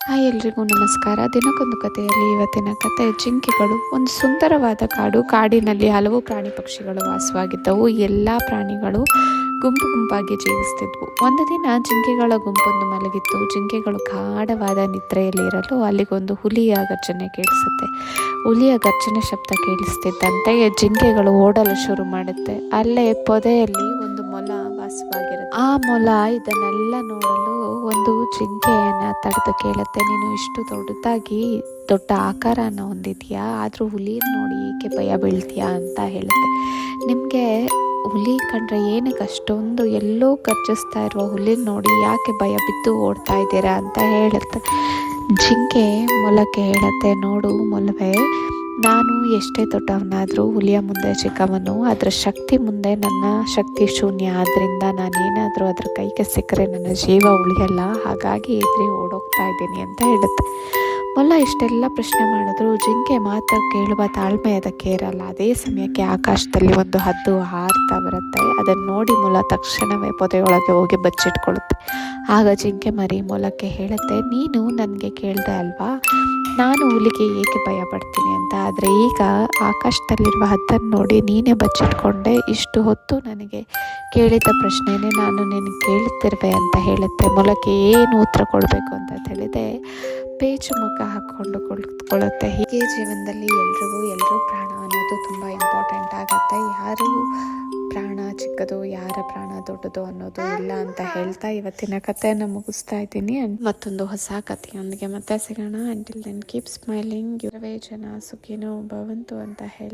Hi ಎಲ್ರಿಗೂ ನಮಸ್ಕಾರ. ದಿನಕ್ಕೊಂದು ಕಥೆಯಲ್ಲಿ ಇವತ್ತಿನ ಕತೆ ಜಿಂಕೆಗಳು. ಒಂದು ಸುಂದರವಾದ ಕಾಡು. ಕಾಡಿನಲ್ಲಿ ಹಲವು ಪ್ರಾಣಿ ಪಕ್ಷಿಗಳು ವಾಸವಾಗಿದ್ದವು. ಎಲ್ಲ ಪ್ರಾಣಿಗಳು ಗುಂಪು ಗುಂಪಾಗಿ ಜೀವಿಸ್ತಿದ್ವು. ಒಂದು ದಿನ ಜಿಂಕೆಗಳ ಗುಂಪೊಂದು ಮಲಗಿತ್ತು. ಜಿಂಕೆಗಳು ಗಾಢವಾದ ನಿದ್ರೆಯಲ್ಲಿರಲು ಅಲ್ಲಿಗೊಂದು ಹುಲಿಯ ಗರ್ಜನೆ ಕೇಳಿಸುತ್ತೆ. ಹುಲಿಯ ಗರ್ಜನೆ ಶಬ್ದ ಕೇಳಿಸ್ತಿದ್ದಂತೆ ಜಿಂಕೆಗಳು ಓಡಲು ಶುರು ಮಾಡುತ್ತೆ. ಅಲ್ಲೇ ಪೊದೆಯಲ್ಲಿ ಒಂದು ಮೊಲ ವಾಸವಾಗಿರುತ್ತೆ. ಆ ಮೊಲ ಇದನ್ನೆಲ್ಲ ನೋಡಲು ಒಂದು ಜಿಂಕೆಯನ್ನು ತಡೆದು ಕೇಳುತ್ತೆ, ನೀನು ಇಷ್ಟು ದೊಡ್ಡ ಆಕಾರನ ಹೊಂದಿದ್ಯಾ, ಆದರೂ ಹುಲಿ ನೋಡಿ ಏಕೆ ಭಯ ಬೀಳ್ತೀಯಾ ಅಂತ ಹೇಳುತ್ತೆ. ನಿಮಗೆ ಹುಲಿ ಕಂಡ್ರೆ ಏನಕ್ಕೆ ಅಷ್ಟೊಂದು ಎಲ್ಲೋ ಗರ್ಜಿಸ್ತಾ ಇರುವ ಹುಲಿ ನೋಡಿ ಯಾಕೆ ಭಯ ಬಿದ್ದು ಓಡ್ತಾ ಇದ್ದೀರಾ ಅಂತ ಹೇಳುತ್ತೆ. ಜಿಂಕೆ ಮೊಲಕ್ಕೆ ಹೇಳುತ್ತೆ, ನೋಡು ಮೊಲವೇ, ನಾನು ಎಷ್ಟೇ ದೊಡ್ಡವನಾದರೂ ಹುಲಿಯ ಮುಂದೆ ಚಿಕ್ಕವನು. ಅದರ ಶಕ್ತಿ ಮುಂದೆ ನನ್ನ ಶಕ್ತಿ ಶೂನ್ಯ. ಆದ್ದರಿಂದ ನಾನೇನಾದರೂ ಅದರ ಕೈಗೆ ಸಿಕ್ಕರೆ ನನ್ನ ಜೀವ ಉಳಿಯಲ್ಲ, ಹಾಗಾಗಿ ಎದುರಿ ಓಡೋಗ್ತಾ ಇದ್ದೀನಿ ಅಂತ ಹೇಳುತ್ತೆ. ಮೊಲ ಇಷ್ಟೆಲ್ಲ ಪ್ರಶ್ನೆ ಮಾಡಿದ್ರು ಜಿಂಕೆ ಮಾತು ಕೇಳುವ ತಾಳ್ಮೆ ಅದಕ್ಕೆ ಇರಲ್ಲ. ಅದೇ ಸಮಯಕ್ಕೆ ಆಕಾಶದಲ್ಲಿ ಒಂದು ಹದ್ದು ಹಾರ್ತಾ ಬರುತ್ತೆ. ಅದನ್ನು ನೋಡಿ ಮೊಲ ತಕ್ಷಣವೇ ಪೊದೆಯೊಳಗೆ ಹೋಗಿ ಬಚ್ಚಿಟ್ಕೊಳ್ಳುತ್ತೆ. ಆಗ ಜಿಂಕೆ ಮರಿ ಮೊಲಕ್ಕೆ ಹೇಳುತ್ತೆ, ನೀನು ನನಗೆ ಕೇಳಿದೆ ಅಲ್ವಾ ನಾನು ಹುಲಿಗೆ ಏಕೆ ಭಯ ಪಡ್ತೀನಿ ಅಂತ, ಆದರೆ ಈಗ ಆಕಾಶದಲ್ಲಿರುವ ಹದ್ದನ್ನು ನೋಡಿ ನೀನೇ ಬಚ್ಚಿಟ್ಕೊಂಡೆ. ಇಷ್ಟು ಹೊತ್ತು ನನಗೆ ಕೇಳಿದ ಪ್ರಶ್ನೆಯೇ ನಾನು ನಿನಗೆ ಕೇಳುತ್ತಿರುವೆ ಅಂತ ಹೇಳುತ್ತೆ. ಮೊಲಕ್ಕೆ ಏನು ಉತ್ತರ ಕೊಡಬೇಕು ಅಂತ ತಿಳಿದೆ ಪೇಚು ಮುಖ ಹಾಕ್ಕೊಂಡು ಕುಳಿತುಕೊಳ್ಳುತ್ತೆ. ಹೀಗೆ ಜೀವನದಲ್ಲಿ ಎಲ್ಲರೂ ಪ್ರಾಣ ಅನ್ನೋದು ತುಂಬ ಇಂಪಾರ್ಟೆಂಟ್ ಆಗುತ್ತೆ. ಯಾರು ಪ್ರಾಣ ಚಿಕ್ಕದು, ಯಾರ ಪ್ರಾಣ ದೊಡ್ಡದು ಅನ್ನೋದು ಇಲ್ಲ ಅಂತ ಹೇಳ್ತಾ ಇವತ್ತಿನ ಕಥೆಯನ್ನು ಮುಗಿಸ್ತಾ ಇದ್ದೀನಿ. ಮತ್ತೊಂದು ಹೊಸ ಕಥೆಯೊಂದಿಗೆ ಮತ್ತೆ ಸಿಗೋಣ. Until then keep smiling. ಇವರವೇ ಜನ ಸುಖಿನೋ ಭವಂತು ಅಂತ ಹೇಳಿ